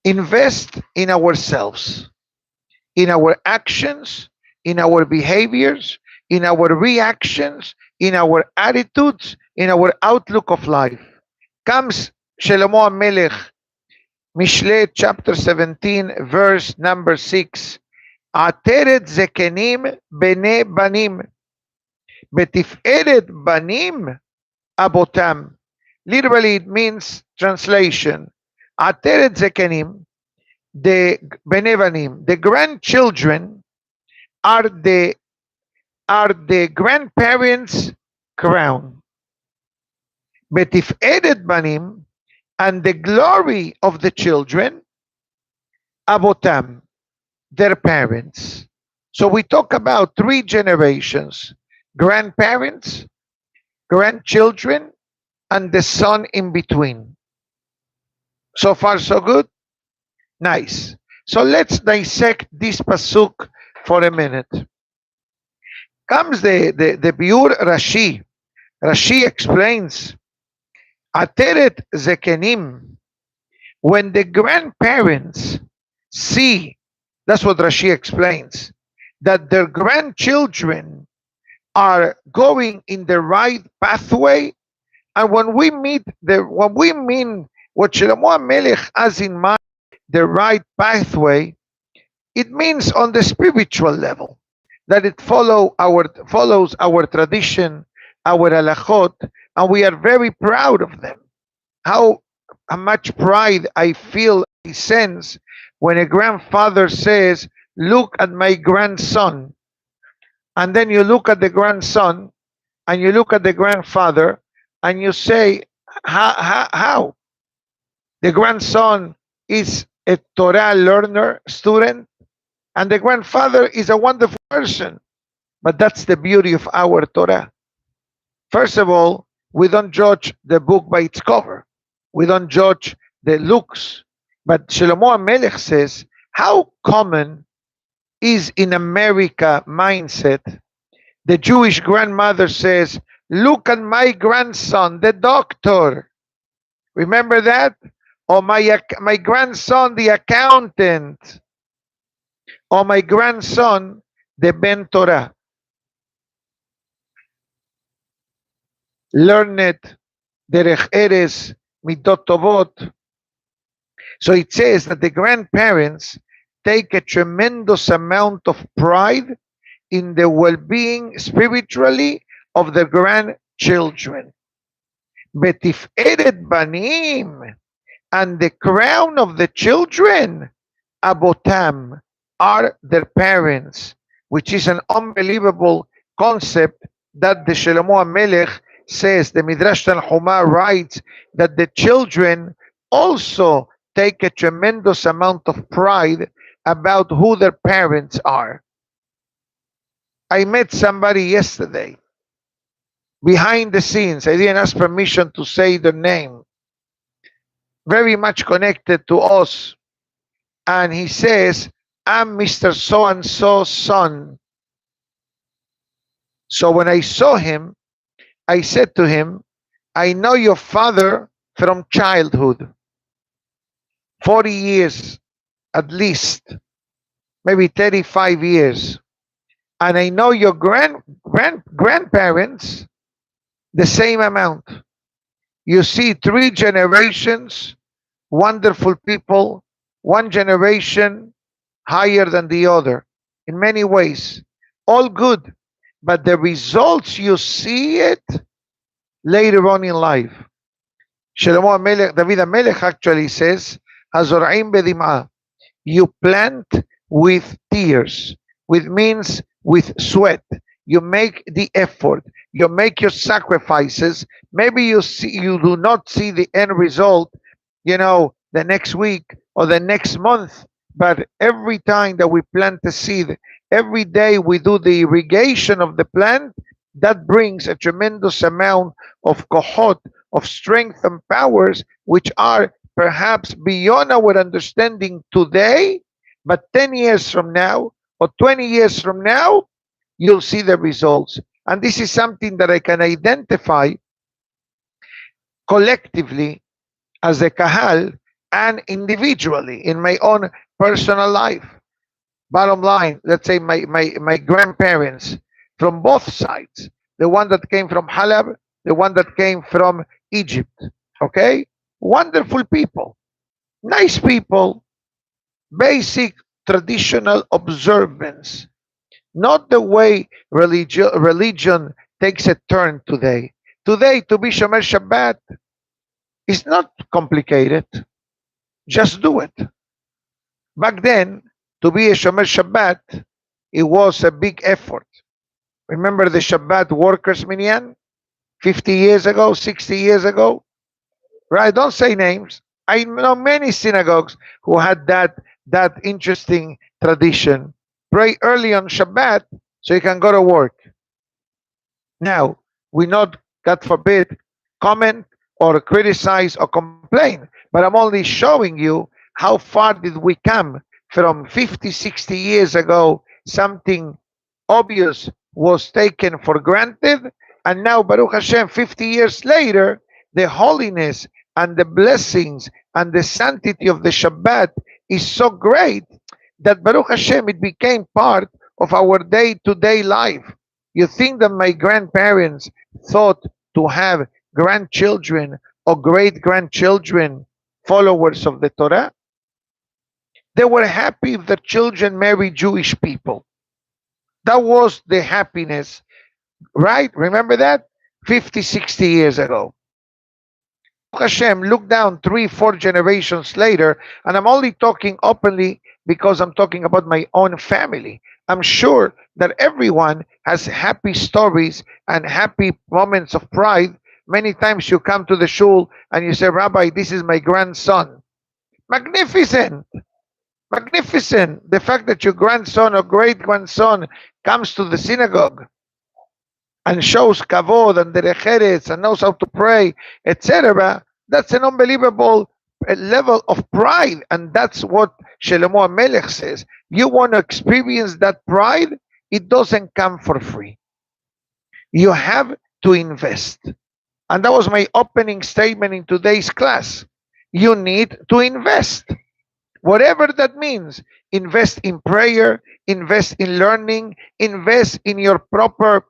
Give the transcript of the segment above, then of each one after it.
invest in ourselves, in our actions, in our behaviors, in our reactions, in our attitudes, in our outlook of life. Comes Shlomo HaMelech, Mishle chapter 17, verse number 6. Ateret zekenim bene banim, betiferet banim abotam. Literally, it means translation. Ateret zekenim, the benevanim, the grandchildren are the grandparents' crown. Betiferet banim, and the glory of the children, abotam, their parents. So we talk about three generations: grandparents, grandchildren, and the son in between. So far, so good? Nice. So let's dissect this pasuk for a minute. Comes the Biur Rashi. Rashi explains, Ateret zekenim, when the grandparents see, that's what Rashi explains, that their grandchildren are going in the right pathway, and when we mean what Shlomo HaMelech has in mind, the right pathway, it means on the spiritual level, that it follows our tradition, our halachot, and we are very proud of them. How much pride I feel, I sense, when a grandfather says, look at my grandson. And then you look at the grandson, and you look at the grandfather, and you say, how? The grandson is a Torah learner, student, and the grandfather is a wonderful person. But that's the beauty of our Torah. First of all, we don't judge the book by its cover. We don't judge the looks. But Shlomo HaMelech says, how common is in America mindset? The Jewish grandmother says, look at my grandson, the doctor. Remember that? Or my grandson, the accountant. Or my grandson, the Ben Torah. Learned, derech eres, midot tovot. So it says that the grandparents take a tremendous amount of pride in the well-being spiritually of the grandchildren. Betiferet banim, and the crown of the children, abotam, are their parents, which is an unbelievable concept that the Shlomo HaMelech says. The Midrash Tanhuma writes that the children also take a tremendous amount of pride about who their parents are. I met somebody yesterday, behind the scenes. I didn't ask permission to say the name. Very much connected to us. And he says, I'm Mr. So-and-so's son. So when I saw him, I said to him, I know your father from childhood. 40 years at least, maybe 35 years. And I know your grandparents the same amount. You see, 3 generations, wonderful people, one generation higher than the other in many ways, all good, but the results you see it later on in life. Shlomo HaMelech, David HaMelech actually says, Hazor'im bedim'ah, you plant with tears, which means with sweat. You make the effort, you make your sacrifices. Maybe you do not see the end result, the next week or the next month, but every time that we plant a seed, every day we do the irrigation of the plant, that brings a tremendous amount of kohot, of strength and powers, which are perhaps beyond our understanding today, but 10 years from now or 20 years from now, you'll see the results. And this is something that I can identify collectively as a kahal and individually in my own personal life. Bottom line, let's say my grandparents from both sides, the one that came from Halab, the one that came from Egypt. Okay? Wonderful people, nice people, basic traditional observance, not the way religion takes a turn today. Today, to be Shomer Shabbat is not complicated. Just do it. Back then, to be a Shomer Shabbat, it was a big effort. Remember the Shabbat workers minyan 50 years ago, 60 years ago? Right? Don't say names. I know many synagogues who had that interesting tradition. Pray early on Shabbat so you can go to work. Now, we not, God forbid, comment or criticize or complain, but I'm only showing you how far did we come from 50, 60 years ago. Something obvious was taken for granted, and now, Baruch Hashem, 50 years later, the holiness and the blessings and the sanctity of the Shabbat is so great that Baruch Hashem, it became part of our day-to-day life. You think that my grandparents thought to have grandchildren or great grandchildren followers of the Torah? They were happy if the children married Jewish people. That was the happiness, right? Remember that? 50, 60 years ago. Hashem, look down 3, 4 generations later, and I'm only talking openly because I'm talking about my own family. I'm sure that everyone has happy stories and happy moments of pride. Many times you come to the shul and you say, Rabbi, this is my grandson. Magnificent. Magnificent. The fact that your grandson or great grandson comes to the synagogue and shows kavod and derech and knows how to pray, etc., that's an unbelievable level of pride. And that's what Shlomo HaMelech says. You want to experience that pride? It doesn't come for free. You have to invest. And that was my opening statement in today's class. You need to invest. Whatever that means. Invest in prayer, invest in learning, invest in your proper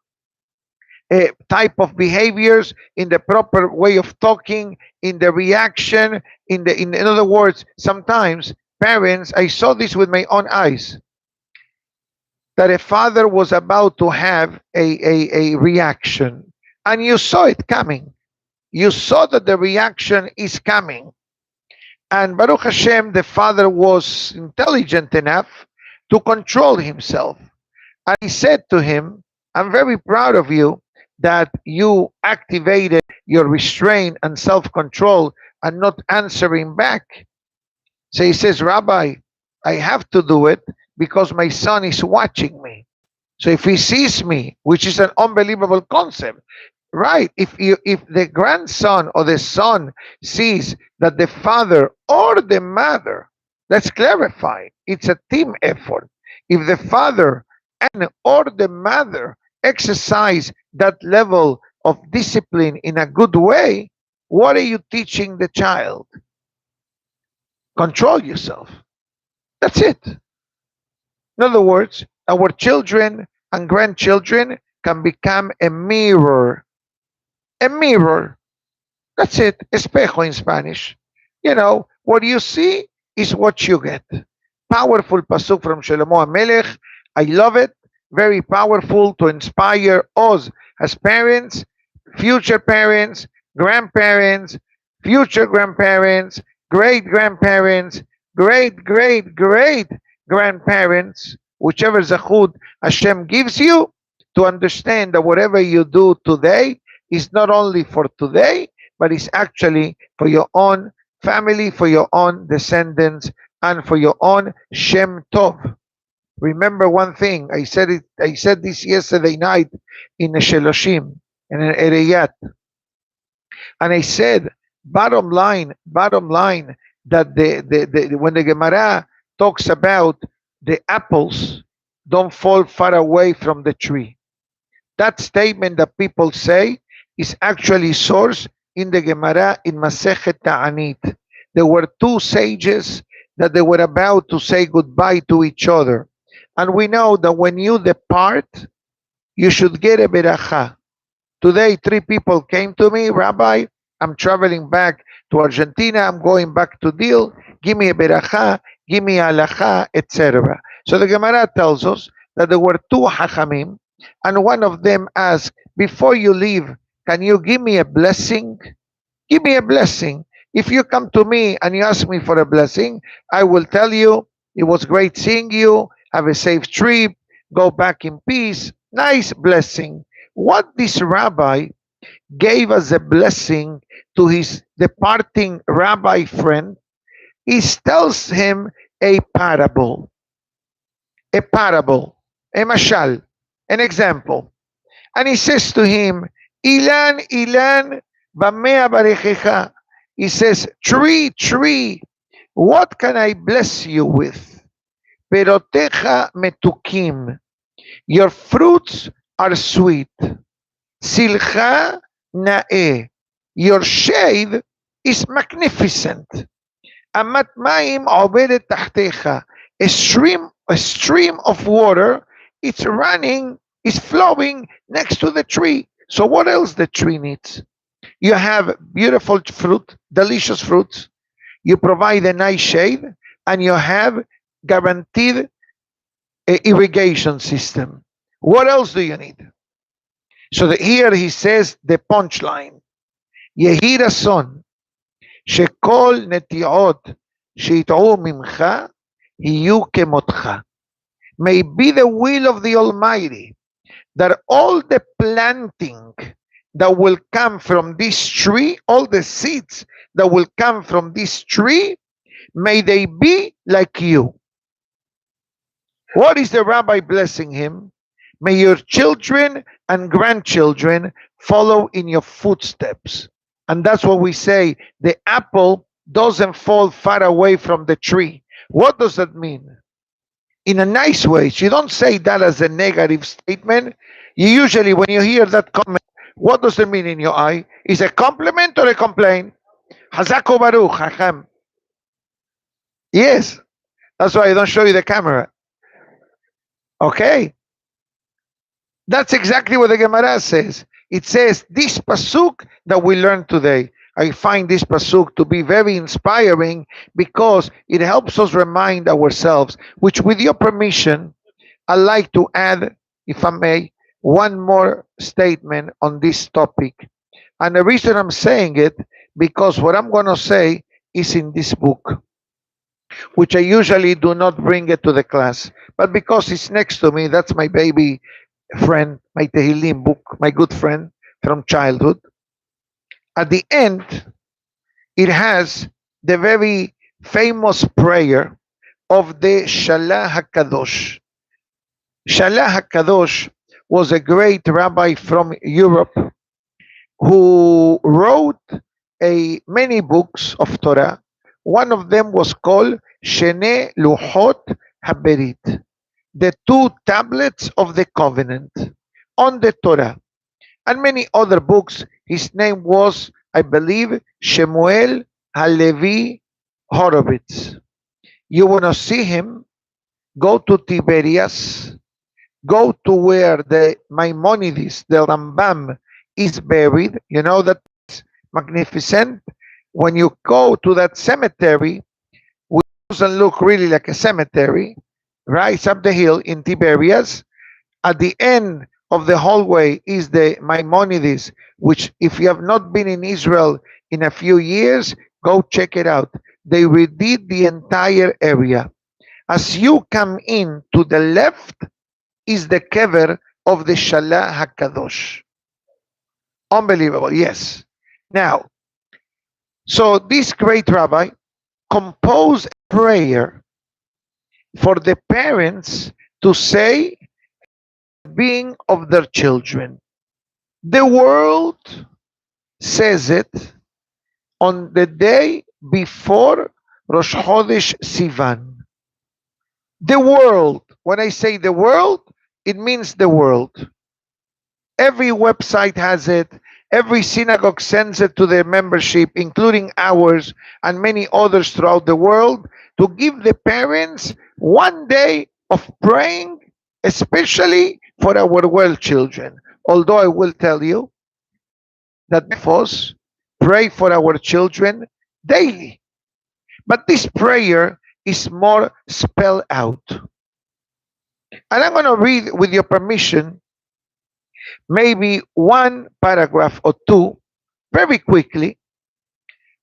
type of behaviors, in the proper way of talking, in the reaction, in other words, sometimes parents, I saw this with my own eyes, that a father was about to have a reaction, and you saw it coming. You saw that the reaction is coming. And Baruch Hashem, the father was intelligent enough to control himself. And he said to him, I'm very proud of you that you activated your restraint and self-control and not answering back. So he says, Rabbi, I have to do it because my son is watching me. So if he sees me, which is an unbelievable concept, right? If the grandson or the son sees that the father or the mother, let's clarify, it's a team effort. If the father and or the mother exercise that level of discipline in a good way, what are you teaching the child? Control yourself. That's it. In other words, our children and grandchildren can become a mirror. A mirror. That's it. Espejo in Spanish. You know, what you see is what you get. Powerful pasuk from Shlomo HaMelech. I love it. Very powerful to inspire us as parents, future parents, grandparents, future grandparents, great grandparents, great grandparents, whichever zachut Hashem gives you, to understand that whatever you do today is not only for today, but it's actually for your own family, for your own descendants, and for your own Shem Tov. Remember one thing, I said this yesterday night in the Sheloshim, in an Ereyat. And I said, bottom line, that when the Gemara talks about the apples don't fall far away from the tree. That statement that people say is actually sourced in the Gemara in Masechet Ta'anit. There were two sages that they were about to say goodbye to each other. And we know that when you depart, you should get a beracha. Today, three people came to me, Rabbi, I'm traveling back to Argentina, I'm going back to deal, give me a beracha, give me a halacha, etc. So the Gemara tells us that there were two hachamim, and one of them asked, before you leave, can you give me a blessing? Give me a blessing. If you come to me and you ask me for a blessing, I will tell you, it was great seeing you, have a safe trip, go back in peace. Nice blessing. What this rabbi gave as a blessing to his departing rabbi friend, he tells him a parable, a parable, a mashal, an example. And he says to him, Ilan, Ilan, bamea barechecha. He says, tree, tree, what can I bless you with? Peroteja metukim. Your fruits are sweet. Silcha nae. Your shade is magnificent. Amat maim obedet tahtecha. A stream of water, it's running, is flowing next to the tree. So what else the tree needs? You have beautiful fruit, delicious fruits. You provide a nice shade, and you have guaranteed irrigation system. What else do you need? So here he says the punchline. Yehi rason shekol netiot sheit'u mimcha hiyu kemotcha. May be the will of the Almighty that all the planting that will come from this tree, all the seeds that will come from this tree, may they be like you. What is the rabbi blessing him? May your children and grandchildren follow in your footsteps. And that's what we say, the apple doesn't fall far away from the tree. What does that mean? In a nice way. You don't say that as a negative statement. You usually, when you hear that comment, what does it mean in your eye? Is a compliment or a complaint? Hazako Baruch, Hacham. Yes. That's why I don't show you the camera. Okay. That's exactly what the Gemara says. It says this pasuk that we learned today. I find this pasuk to be very inspiring because it helps us remind ourselves, which with your permission, I'd like to add, if I may, one more statement on this topic. And the reason I'm saying it, because what I'm going to say is in this book, which I usually do not bring it to the class. But because it's next to me, that's my baby friend, my Tehillim book, my good friend from childhood. At the end, it has the very famous prayer of the Shalah HaKadosh. Shalah HaKadosh was a great rabbi from Europe who wrote many books of Torah. One of them was called Shene Luchot HaBerit, the two tablets of the covenant on the Torah, and many other books. His name was, I believe, Shmuel Halevi Horowitz. You want to see him? Go to Tiberias, go to where the Maimonides, the Rambam, is buried. You know that's magnificent. When you go to that cemetery, which doesn't look really like a cemetery, rise up the hill in Tiberias. At the end of the hallway is the Maimonides, which if you have not been in Israel in a few years, go check it out. They redid the entire area. As you come in to the left is the kever of the Shalah HaKadosh. Unbelievable, yes. Now, so this great rabbi composed a prayer for the parents to say being of their children. The world says it on the day before Rosh Chodesh Sivan. The world, when I say the world, it means the world. Every website has it, Every synagogue sends it to their membership, including ours and many others throughout the world, to give the parents one day of praying, especially for our well children. Although I will tell you that many of us pray for our children daily. But this prayer is more spelled out. And I'm going to read, with your permission, maybe one paragraph or two very quickly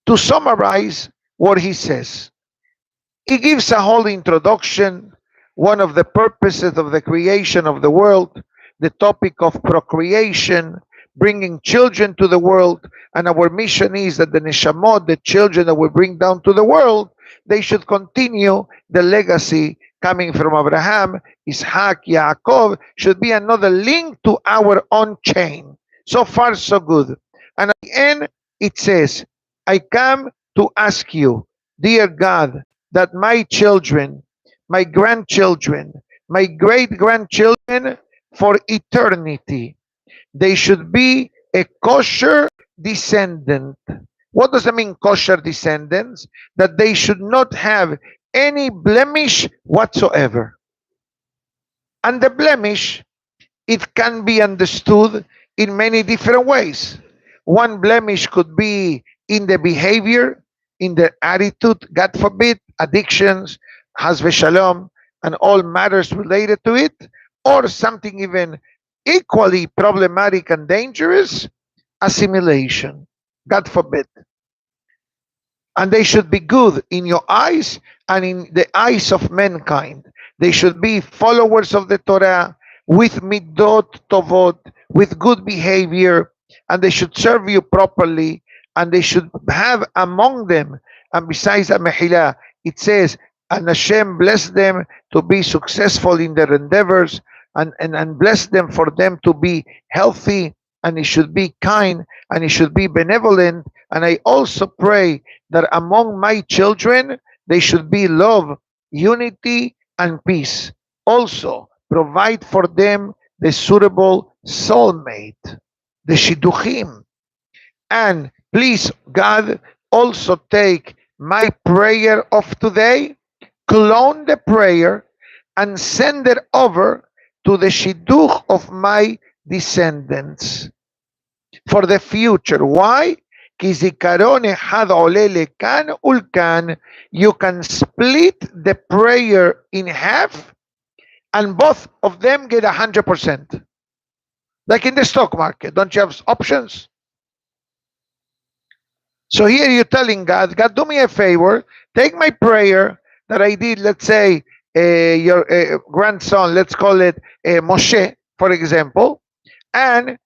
to summarize what he says. He gives a whole introduction, one of the purposes of the creation of the world, the topic of procreation, bringing children to the world, and our mission is that the neshamot, the children that we bring down to the world, they should continue the legacy coming from Abraham, Isaac, Yaakov, should be another link to our own chain. So far, so good. And at the end, it says, I come to ask you, dear God, that my children, my grandchildren, my great-grandchildren, for eternity, they should be a kosher descendant. What does that mean, kosher descendants? That they should not have any blemish whatsoever. And the blemish, it can be understood in many different ways. One blemish could be in the behavior, in the attitude, God forbid, addictions, hasve shalom, and all matters related to it, or something even equally problematic and dangerous, assimilation, God forbid. And they should be good in your eyes and in the eyes of mankind. They should be followers of the Torah with midot tovot, with good behavior, and they should serve you properly, and they should have among them, and besides the Mehillah, it says, and Hashem bless them to be successful in their endeavors, and bless them for them to be healthy, and he should be kind, and he should be benevolent. And I also pray that among my children, they should be love, unity, and peace. Also, provide for them the suitable soulmate, the shidduchim. And please, God, also take my prayer of today, clone the prayer, and send it over to the shidduch of my descendants for the future. Why? כי זיכרון אחד עולה לכאן ולכאן. You can split the prayer in half, and both of them get 100%. Like in the stock market, don't you have options? So here you're telling God, God, do me a favor, take my prayer that I did, let's say, your grandson, let's call it Moshe, for example, and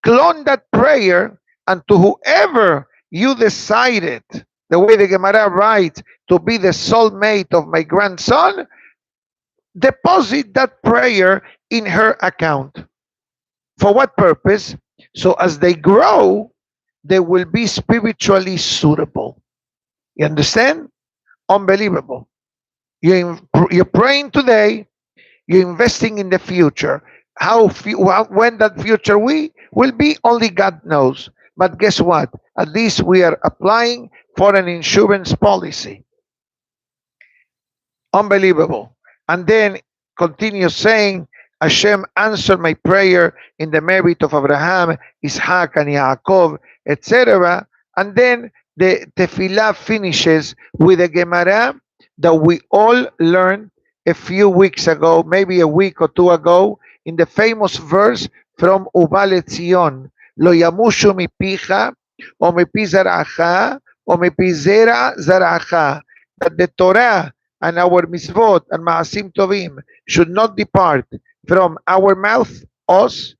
clone that prayer, and to whoever you decided, the way the Gemara writes, to be the soulmate of my grandson, deposit that prayer in her account. For what purpose? So as they grow, they will be spiritually suitable. You understand? Unbelievable. You're praying today, you're investing in the future. When that future will be, only God knows. But guess what? At least we are applying for an insurance policy. Unbelievable. And then continue saying, Hashem answered my prayer in the merit of Abraham, Isaac, and Yaakov, etc. And then the tefillah finishes with a Gemara that we all learned a few weeks ago, maybe a week or two ago, in the famous verse from Ubal Etzion, Lo yamushu mipicha, o mipi zaracha, o mipi zera zaracha, that the Torah and our mitzvot and maasim tovim should not depart from our mouth, us,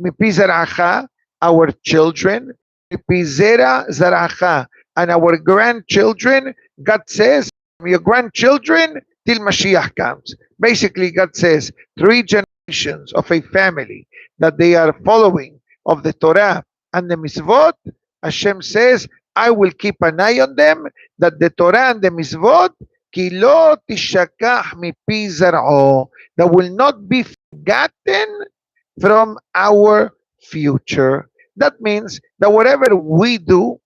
mipi zaracha, our children, mipi zera zaracha, and our grandchildren. God says, your grandchildren till Mashiach comes. Basically, God says 3 generations of a family that they are following of the Torah and the mitzvot. Hashem says, I will keep an eye on them, that the Torah and the mitzvot, ki lo tishakach mipi zar'o, that will not be forgotten from our future. That means that whatever we do,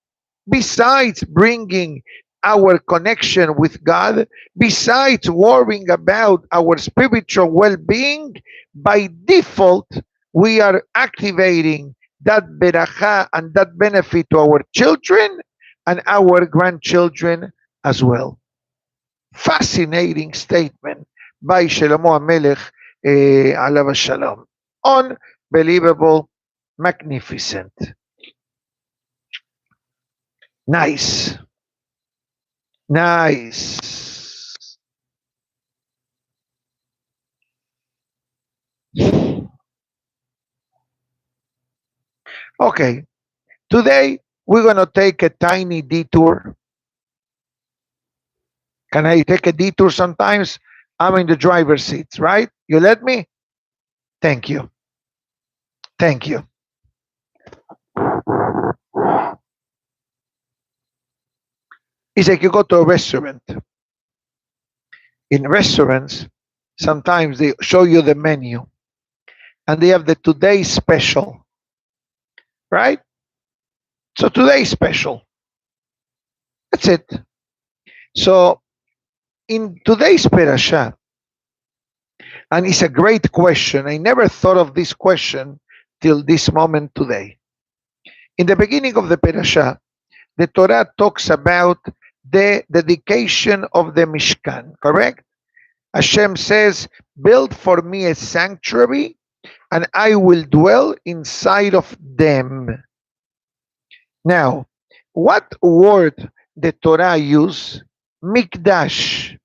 besides bringing our connection with God, besides worrying about our spiritual well being, by default, we are activating that beracha and that benefit to our children and our grandchildren as well. Fascinating statement by Shlomo HaMelech, alav shalom. Unbelievable, magnificent. Nice. Nice. Okay, today we're going to take a tiny detour. Can I take a detour sometimes? I'm in the driver's seat, right? You let me? Thank you. Thank you. It's like you go to a restaurant. In restaurants, sometimes they show you the menu and they have the today special, right? So today's special. That's it. So in today's parasha, and it's a great question. I never thought of this question till this moment today. In the beginning of the parasha, the Torah talks about the dedication of the Mishkan, correct? Hashem says, build for me a sanctuary and I will dwell inside of them. Now, what word the Torah use? Mikdash.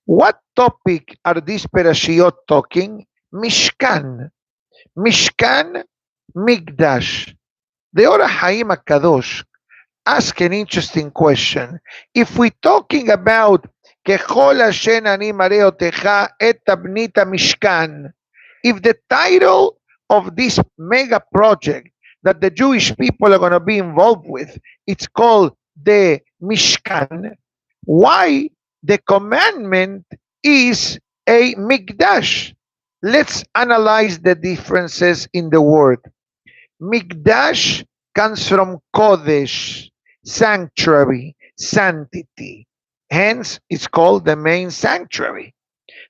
What topic are these parashiot talking? Mishkan. Mishkan, Mikdash. The Or HaHaim HaKadosh ask an interesting question. If we're talking about Kechol Hashem ani mareh otecha et tabnita Mishkan, if the title of this mega project that the Jewish people are going to be involved with, it's called the Mishkan, why the commandment is a Mikdash? Let's analyze the differences in the word. Mikdash comes from Kodesh, sanctuary, sanctity. Hence, it's called the main sanctuary.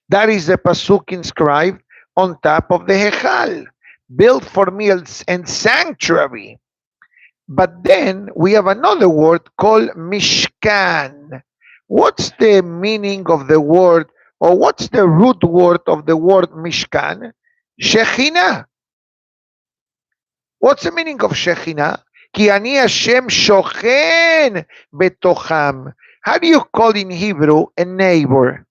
That is the pasuk inscribed on top of the Hechal. Built for me and sanctuary. But then we have another word called Mishkan. What's the meaning of the word, or what's the root word of the word Mishkan? Shekhinah. What's the meaning of Shekhinah? Ki ani Hashem shochen betocham. How do you call in Hebrew a neighbor?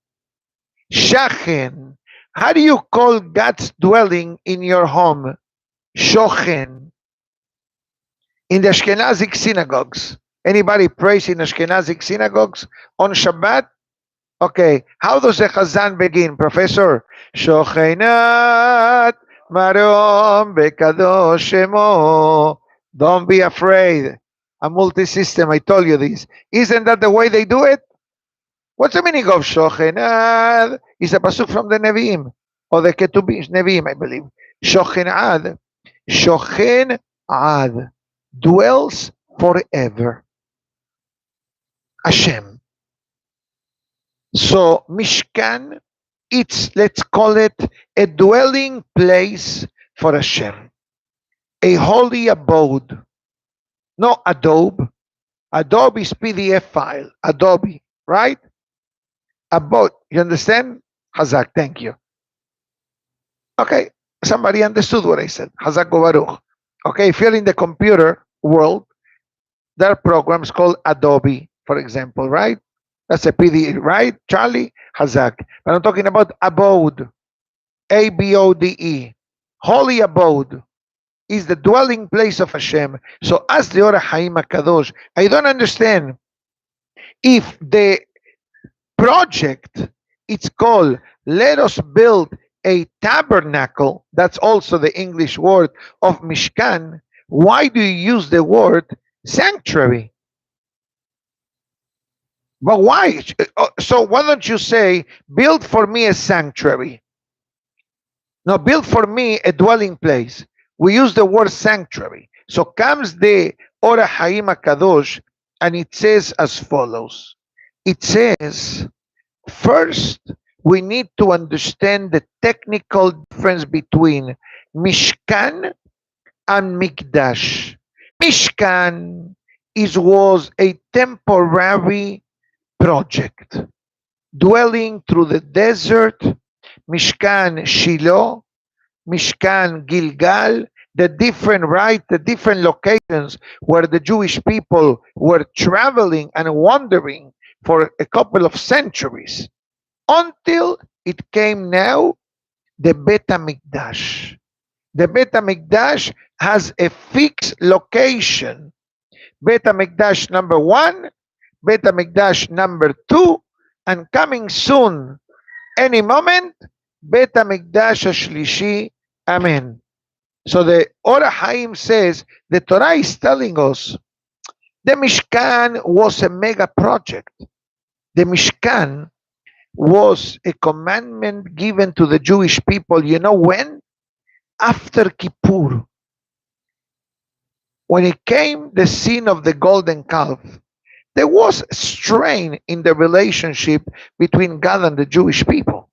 Shachen. How do you call God's dwelling in your home? Shochen. In the Ashkenazic synagogues, anybody prays in Ashkenazic synagogues on Shabbat? Okay, how does the Chazan begin, Professor? Shochenat marom bekadosh shemo. Don't be afraid. A multi-system, I told you this. Isn't that the way they do it? What's the meaning of Shochenad? It's a pasuk from the Nevi'im, or the Ketubim, Nevi'im, I believe. Shochenad. Shochenad. Dwells forever. Hashem. So Mishkan, it's, let's call it, a dwelling place for Hashem. A holy abode. No Adobe. Adobe is PDF file. Adobe, right? Abode. You understand? Hazak, thank you. Okay, somebody understood what I said. Hazak Baruch. Okay, if you're in the computer world, there are programs called Adobe, for example, right? That's a PDF, right? Charlie? Hazak. But I'm talking about abode. A-B-O-D-E. Holy abode is the dwelling place of Hashem. So as the Or HaHaim HaKadosh, I don't understand if the project, it's called, let us build a tabernacle, that's also the English word of Mishkan, why do you use the word sanctuary? But why? So why don't you say, build for me a sanctuary? No, build for me a dwelling place. We use the word sanctuary. So comes the Ora Haim Kadosh, and it says as follows. It says, first, we need to understand the technical difference between Mishkan and Mikdash. Mishkan was a temporary project, dwelling through the desert, Mishkan Shiloh, Mishkan Gilgal, the different locations where the Jewish people were traveling and wandering for a couple of centuries until it came now the Bet HaMikdash. The Bet HaMikdash has a fixed location. Bet HaMikdash number 1, Bet HaMikdash number 2, and coming soon, any moment, Bet HaMikdash HaShlishi. Amen. So the Ora Haim says, the Torah is telling us the Mishkan was a mega project. The Mishkan was a commandment given to the Jewish people. You know when? After Kippur. When it came the sin of the golden calf, there was strain in the relationship between God and the Jewish people.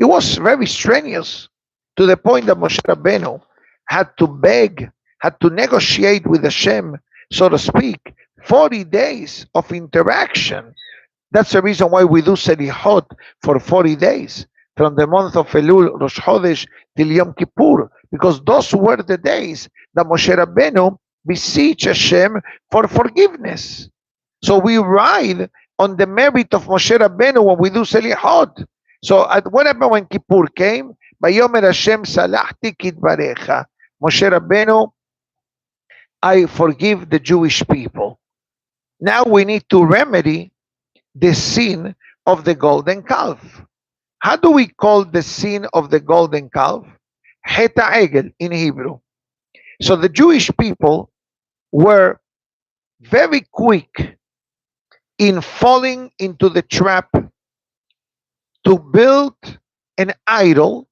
It was very strenuous to the point that Moshe Rabbeinu had to beg, had to negotiate with Hashem, so to speak, 40 days of interaction. That's the reason why we do Selihot for 40 days, from the month of Elul, Rosh Chodesh, till Yom Kippur, because those were the days that Moshe Rabbeinu beseech Hashem for forgiveness. So we ride on the merit of Moshe Rabbeinu when we do Selihot. So what happened when Kippur came? Vayomer Hashem salachti kitbarecha. Moshe Rabbeinu, I forgive the Jewish people. Now we need to remedy the sin of the golden calf. How do we call the sin of the golden calf? Het ha'egel in Hebrew. So the Jewish people were very quick in falling into the trap to build an idol,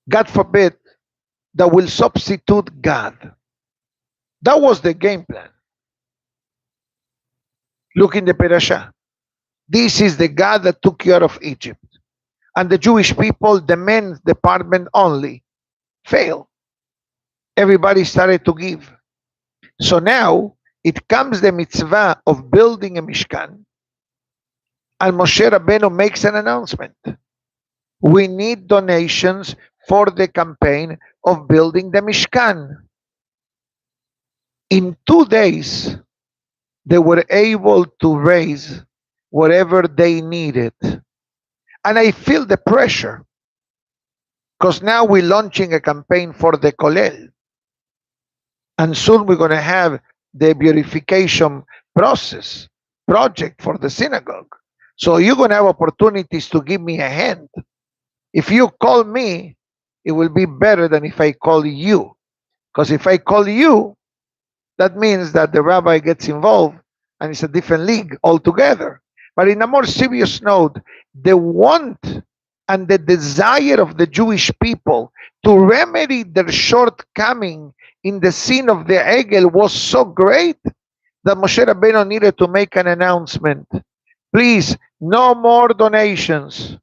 God forbid, that will substitute God. That was the game plan. Look in the parasha. This is the God that took you out of Egypt. And the Jewish people, the men's department only, failed. Everybody started to give. So now it comes the mitzvah of building a Mishkan. And Moshe Rabbeinu makes an announcement. We need donations for the campaign of building the Mishkan. In 2 days, they were able to raise whatever they needed. And I feel the pressure, because now we're launching a campaign for the Kolel. And soon we're going to have the beautification project for the synagogue. So you're going to have opportunities to give me a hand. If you call me, it will be better than if I call you. Because if I call you, that means that the rabbi gets involved and it's a different league altogether. But in a more serious note, the want and the desire of the Jewish people to remedy their shortcoming in the sin of the Egel was so great that Moshe Rabbeinu needed to make an announcement. Please, no more donations.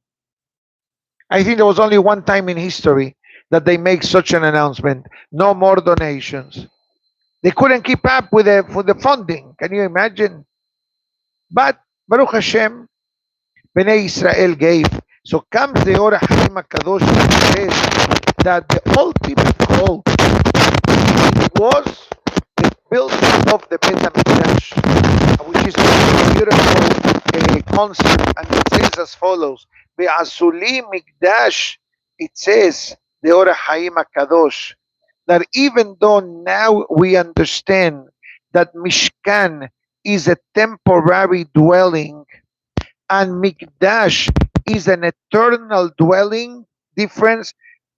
I think there was only one time in history that they make such an announcement. No more donations. They couldn't keep up with the funding. Can you imagine? But Baruch Hashem, Bnei Israel gave. So comes the Ora Haim HaKadosh and says that the ultimate goal was the building of the Bet HaMikdash, which is a beautiful concept. And it says as follows, Be'asuli Mikdash, it says, the Ora Haim HaKadosh, that even though now we understand that Mishkan is a temporary dwelling and Mikdash is an eternal dwelling, difference,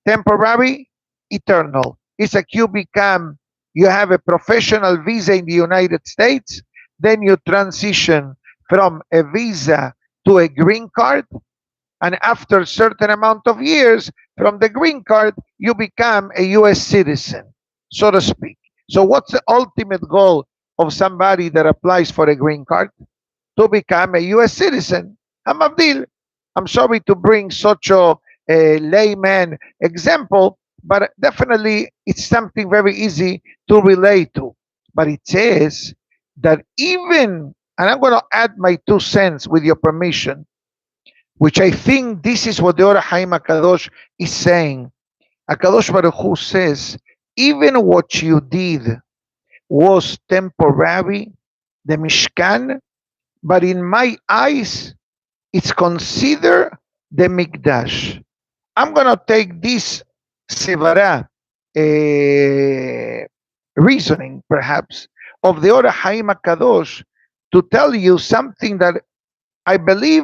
temporary, eternal. It's like you have a professional visa in the United States, then you transition from a visa to a green card, and after a certain amount of years, from the green card, you become a U.S. citizen. so to speak. So what's the ultimate goal of somebody that applies for a green card? To become a U.S. citizen. Hamavdil. I'm sorry to bring such a layman example, but definitely it's something very easy to relate to. But it says that even, and I'm going to add my 2 cents with your permission, which I think this is what the Ora Haim HaKadosh is saying. HaKadosh Baruch Hu says, even what you did was temporary, the Mishkan, but in my eyes, it's considered the Mikdash. I'm going to take this Sevara reasoning, perhaps, of the Ora Haim HaKadosh to tell you something that I believe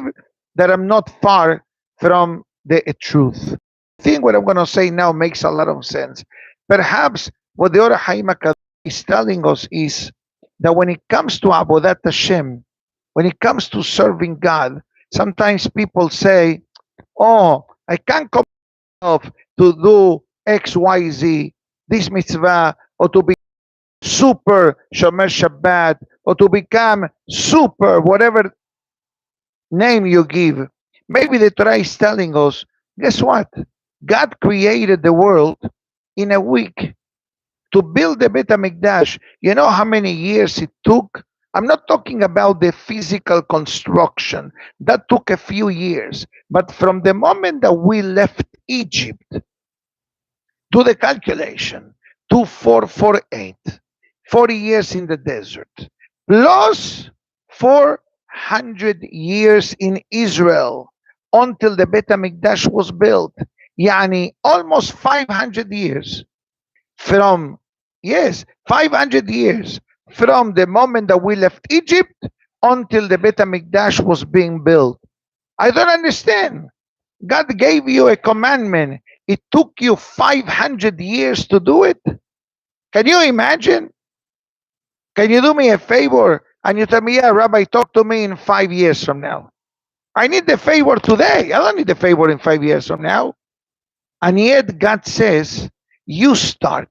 that I'm not far from the truth. I think what I'm going to say now makes a lot of sense. Perhaps what the Ora Haim HaKadosh is telling us is that when it comes to Avodat Hashem, when it comes to serving God, sometimes people say, oh, I can't come up to do X, Y, Z, this mitzvah, or to be super Shomer Shabbat, or to become super, whatever name you give. Maybe the Torah is telling us, guess what? God created the world in a week. To build the Bet HaMikdash, you know how many years it took? I'm not talking about the physical construction. That took a few years. But from the moment that we left Egypt, do the calculation, 2448, 40 years in the desert, plus 400 years in Israel until the Bet HaMikdash was built. Yani almost 500 years from, yes, 500 years from the moment that we left Egypt until the Bet HaMikdash was being built. I don't understand. God gave you a commandment. It took you 500 years to do it. Can you imagine? Can you do me a favor? And you tell me, yeah, Rabbi, talk to me in 5 years from now. I need the favor today. I don't need the favor in 5 years from now. And yet God says, you start.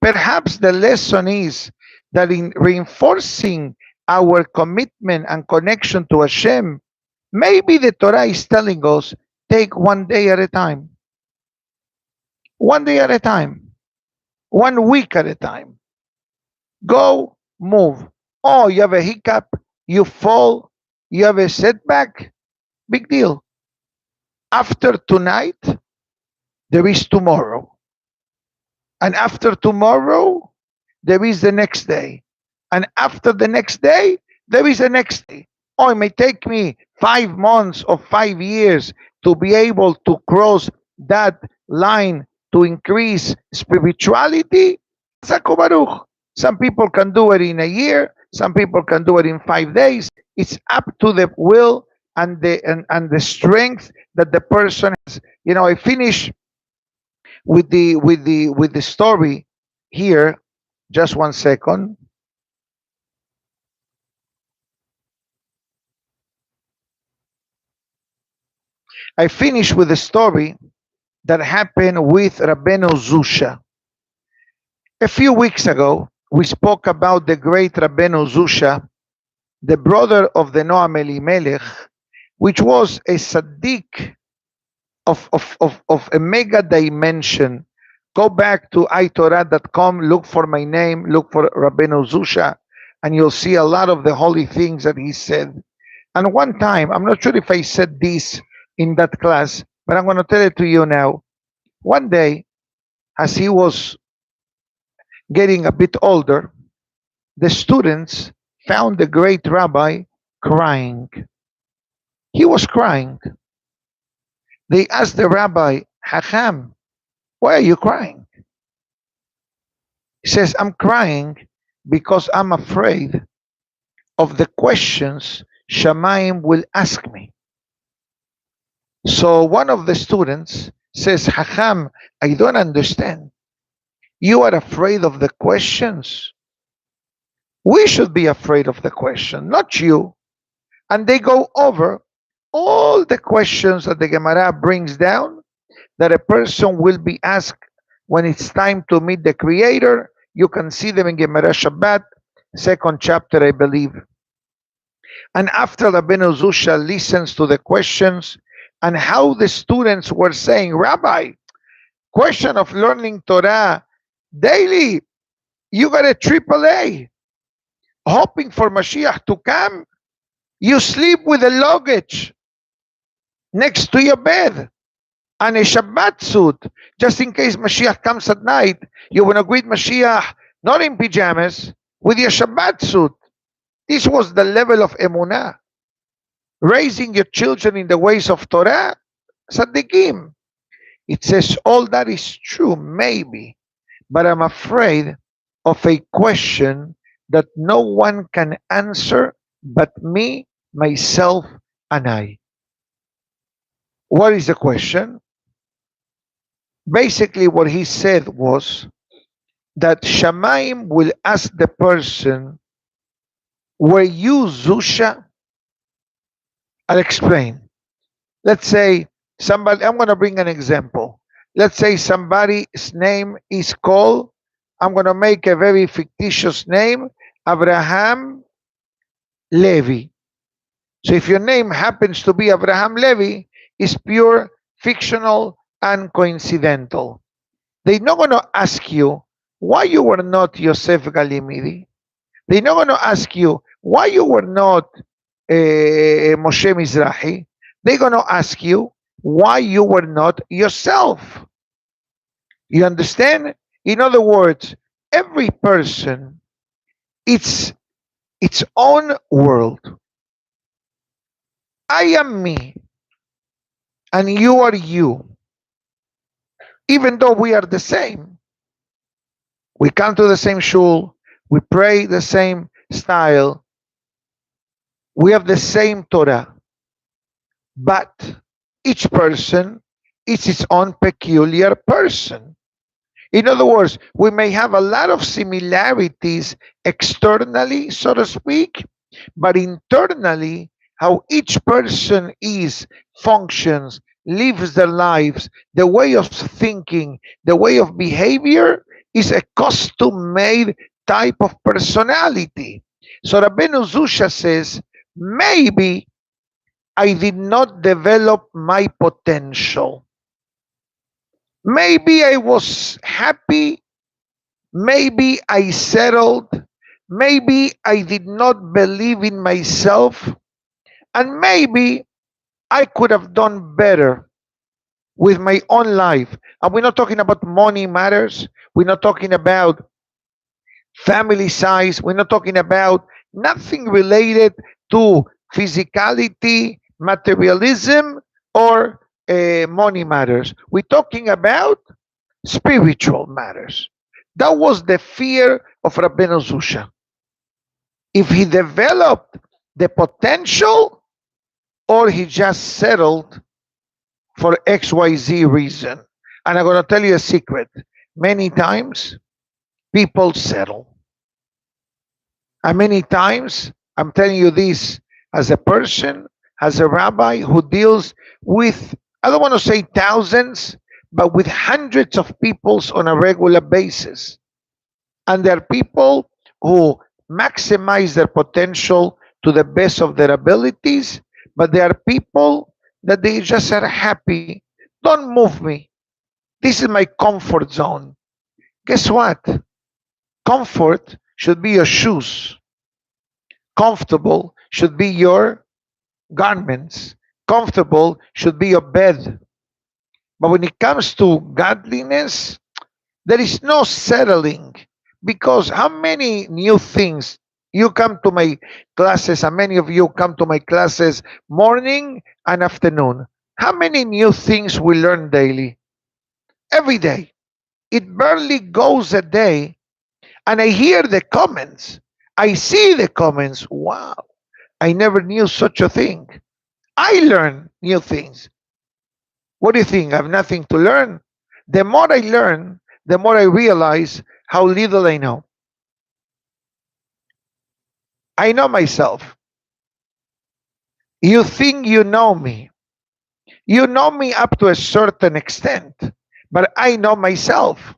Perhaps the lesson is that in reinforcing our commitment and connection to Hashem, maybe the Torah is telling us, take 1 day at a time. 1 day at a time. 1 week at a time. Go, move. Oh, you have a hiccup, you fall, you have a setback, big deal. After tonight, there is tomorrow. And after tomorrow, there is the next day. And after the next day, there is the next day. Oh, it may take me 5 months or 5 years to be able to cross that line to increase spirituality. Zako Baruch. Some people can do it in a year. Some people can do it in 5 days. It's up to the will and the strength that the person has. You know, I finish with the story here. Just 1 second. I finish with the story that happened with Rabbeinu Zusha. A few weeks ago, we spoke about the great Rabbeinu Zusha, the brother of the Noam Elimelech, which was a tzaddik of a mega dimension. Go back to itorah.com, look for my name, look for Rabbeinu Zusha, and you'll see a lot of the holy things that he said. And one time, I'm not sure if I said this in that class, but I'm going to tell it to you now. One day, as he was getting a bit older, the students found the great rabbi crying. He was crying. They asked the rabbi, Hacham, why are you crying? He says, I'm crying because I'm afraid of the questions Shamayim will ask me. So one of the students says, Hacham, I don't understand. You are afraid of the questions? We should be afraid of the question, not you. And they go over all the questions that the Gemara brings down that a person will be asked When it's time to meet the Creator, you can see them in Gemara Shabbat, second chapter, I believe. And after Rabbeinu Zusha listens to the questions and how the students were saying, Rabbi, question of learning Torah daily, you got a triple A, hoping for Mashiach to come. You sleep with a luggage next to your bed and a Shabbat suit, just in case Mashiach comes at night. You want to greet Mashiach not in pajamas, with your Shabbat suit. This was the level of emunah. Raising your children in the ways of Torah, Tzaddikim. It says all that is true, maybe, but I'm afraid of a question that no one can answer but me, myself, and I. What is the question? Basically, what he said was that Shamaim will ask the person, were you Zusha? I'll explain. Let's say somebody, I'm going to bring an example. Let's say somebody's name is called, I'm going to make a very fictitious name, Abraham Levi. So if your name happens to be Abraham Levi, it's pure fictional and coincidental. They're not going to ask you why you were not Yosef Galimidi. They're not going to ask you why you were not Moshe Mizrahi. They're going to ask you why you were not yourself. You understand? In other words, every person, it's its own world. I am me, and you are you. Even though we are the same, we come to the same shul, we pray the same style, we have the same Torah, but each person is its own peculiar person. In other words, we may have a lot of similarities externally, so to speak, but internally, how each person is, functions, lives their lives, the way of thinking, the way of behavior is a custom-made type of personality. So Rabbeinu Zusha says, maybe I did not develop my potential. Maybe I was happy, maybe I settled, maybe I did not believe in myself, and maybe I could have done better with my own life. And we're not talking about money matters. We're not talking about family size. We're not talking about nothing related to physicality, materialism, or money matters. We're talking about spiritual matters. That was the fear of Rabbeinu Zusha. If he developed the potential, or he just settled for XYZ reason. And I'm going to tell you a secret. Many times, people settle. And many times, I'm telling you this as a person, as a rabbi who deals with, I don't want to say thousands, but with hundreds of people on a regular basis. And there are people who maximize their potential to the best of their abilities, but there are people that they just are happy. Don't move me. This is my comfort zone. Guess what? Comfort should be your shoes. Comfortable should be your garments. Comfortable should be your bed. But when it comes to godliness, there is no settling. Because how many new things you come to my classes, and many of you come to my classes morning and afternoon. How many new things we learn daily? Every day. It barely goes a day, and I hear the comments. I see the comments. Wow, I never knew such a thing. I learn new things. What do you think? I have nothing to learn? The more I learn, the more I realize how little I know. I know myself. You think you know me. You know me up to a certain extent, But I know myself.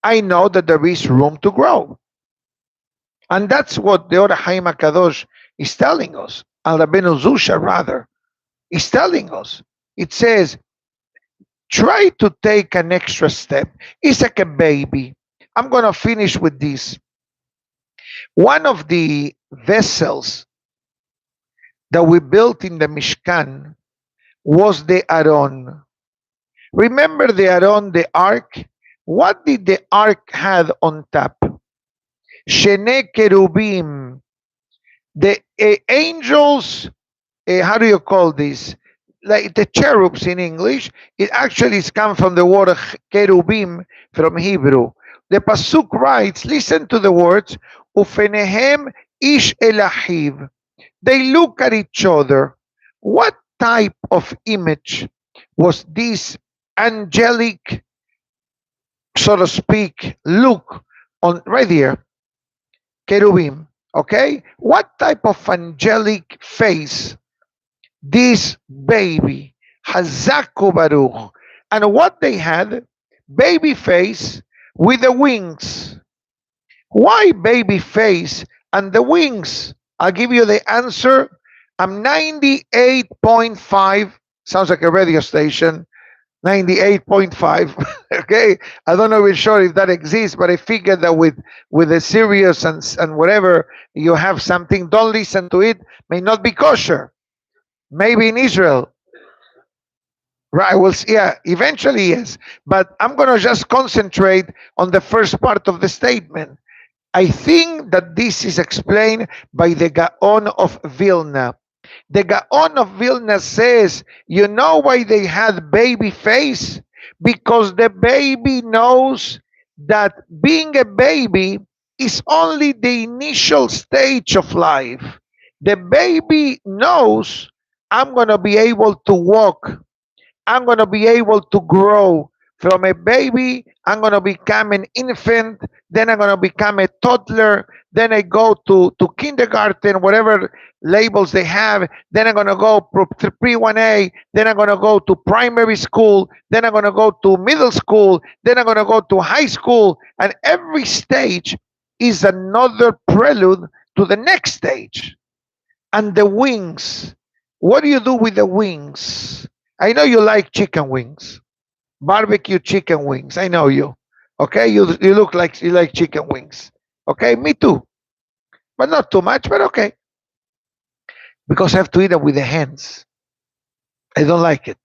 I know that there is room to grow. And that's what the Ora Haim HaKadosh is telling us. Al Rabbeinu Zusha, rather, is telling us. It says, try to take an extra step. It's like a baby. I'm going to finish with this. One of the vessels that we built in the Mishkan was the Aron. Remember the Aron, the ark? What did the ark have on top? Shene Kerubim. The angels, how do you call this? Like the cherubs in English, it actually is come from the word Kerubim from Hebrew. The Pasuk writes, listen to the words, Ufenehem ish elahiv. They look at each other. What type of image was this angelic, so to speak, look on right here? Cherubim, okay? What type of angelic face this baby, Hazaku Baruch, and what they had? Baby face with the wings. Why baby face and the wings? I'll give you the answer. I'm 98.5, sounds like a radio station, 98.5. Okay, I don't know sure if that exists, but I figured that with the Sirius and whatever you have something, don't listen to it, may not be kosher. Maybe in Israel, right? Well, yeah, eventually yes, but I'm going to just concentrate on the first part of the statement. I think that this is explained by the Gaon of Vilna. The Gaon of Vilna says, you know why they had baby face? Because the baby knows that being a baby is only the initial stage of life. The baby knows, I'm going to be able to walk. I'm going to be able to grow. From a baby, I'm going to become an infant. Then I'm going to become a toddler. Then I go to kindergarten, whatever labels they have. Then I'm going to go to pre-1A. Then I'm going to go to primary school. Then I'm going to go to middle school. Then I'm going to go to high school. And every stage is another prelude to the next stage. And the wings. What do you do with the wings? I know you like chicken wings. Barbecue chicken wings. I know you. Okay, you look like you like chicken wings. Okay, me too. But not too much, but okay. Because I have to eat them with the hands. I don't like it.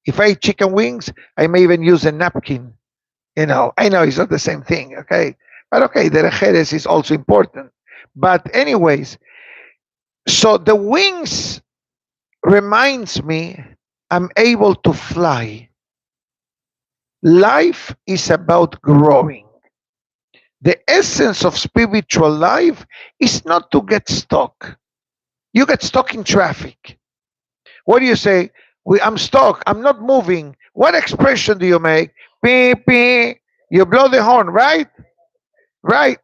If I eat chicken wings, I may even use a napkin. I know it's not the same thing, okay? But okay, the rejeres is also important. But anyways, so the wings reminds me I'm able to fly. Life is about growing. The essence of spiritual life is not to get stuck. You get stuck in traffic. What do you say? I'm stuck. I'm not moving. What expression do you make? Beep, beep. You blow the horn, right? Right.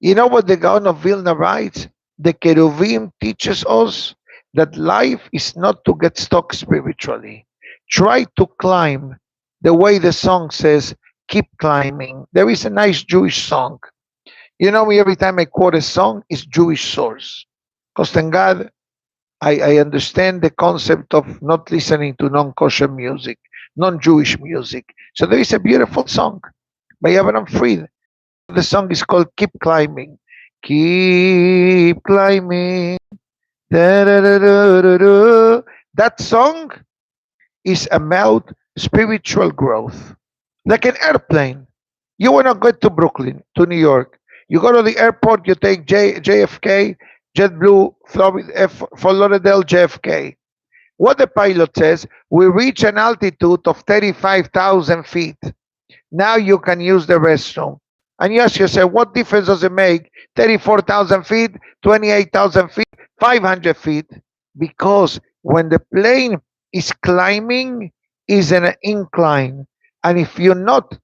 You know what the Gaon of Vilna writes? The Keruvim teaches us that life is not to get stuck spiritually. Try to climb. The way the song says, keep climbing. There is a nice Jewish song. You know me, every time I quote a song, it's Jewish source. Because thank God, I understand the concept of not listening to non-kosher music, non-Jewish music. So there is a beautiful song by Avram Fried. The song is called Keep Climbing. Keep climbing. Da-da-da-da-da-da. That song is about spiritual growth. Like an airplane. You want to go to Brooklyn, to New York. You go to the airport, you take JFK, JetBlue, Fort Lauderdale, JFK. What the pilot says, we reach an altitude of 35,000 feet. Now you can use the restroom. And you ask yourself, what difference does it make? 34,000 feet, 28,000 feet, 500 feet? Because when the plane is climbing, is an incline. And if you're not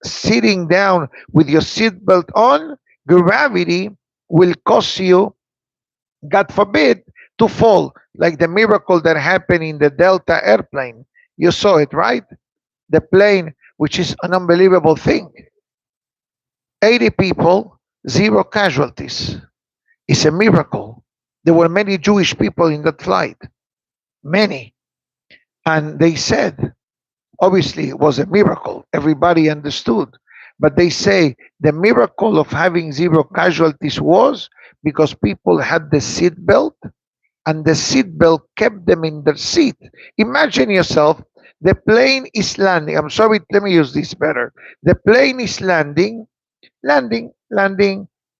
sitting down with your seatbelt on, gravity will cause you, God forbid, to fall, like the miracle that happened in the Delta airplane. You saw it, right? the plane, which is an unbelievable thing. 80 people, 0 casualties. It's a miracle. There were many Jewish people in that flight, many. And they said, obviously, it was a miracle. Everybody understood. But they say the miracle of having 0 casualties was because people had the seat belt, and the seat belt kept them in their seat. Imagine yourself, the plane is landing. I'm sorry, let me use this better. The plane is landing, landing,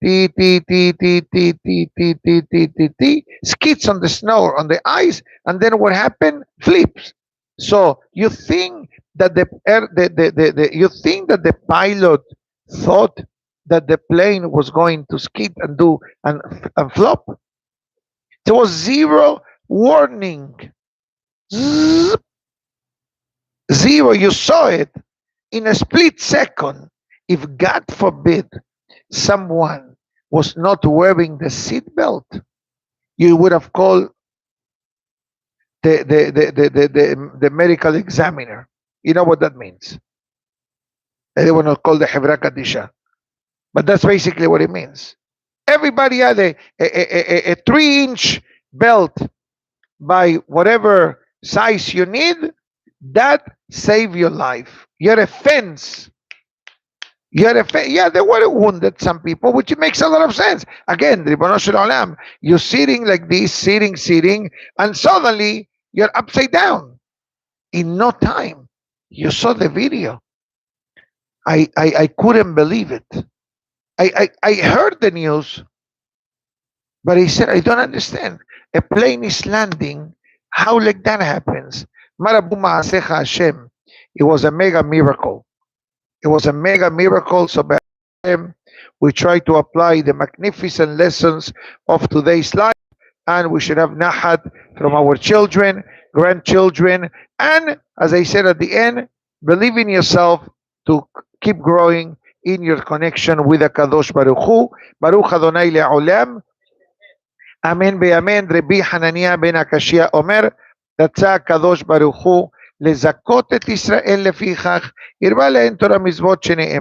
t, t, t, t, t, t, t, t, t, t, t, skids on the snow, on the ice, and then what happened? Flips. So you think that you think that the pilot thought that the plane was going to skid and do and flop? There was 0 warning. Zzz, 0. You saw it in a split second. If God forbid someone was not wearing the seatbelt, you would have called the medical examiner. You know what that means? They were not called the Hebra Kadisha. But that's basically what it means. Everybody had a 3-inch belt by whatever size you need. That save your life. You're a fence. Yeah, they were wounded, some people, which makes a lot of sense. Again, Ribono Shel Olam, you're sitting like this, sitting, and suddenly you're upside down. In no time, you saw the video. I couldn't believe it. I heard the news, but he said, I don't understand. A plane is landing. How like that happens? Marabu Ma'asecha Hashem. It was a mega miracle. It was a mega miracle. So by Hashem, we try to apply the magnificent lessons of today's life, and we should have nahat from our children, grandchildren, and as I said at the end, believe in yourself to keep growing in your connection with the Kadosh Baruch Hu. Baruch Adonai Le'olam. Amen ve'amen. Rabbi Hanania ben Akashia Omer, רצה הקדוש ברוך הוא לזכות את ישראל לפיכך, הרבה להם תורה מצוות שנאמר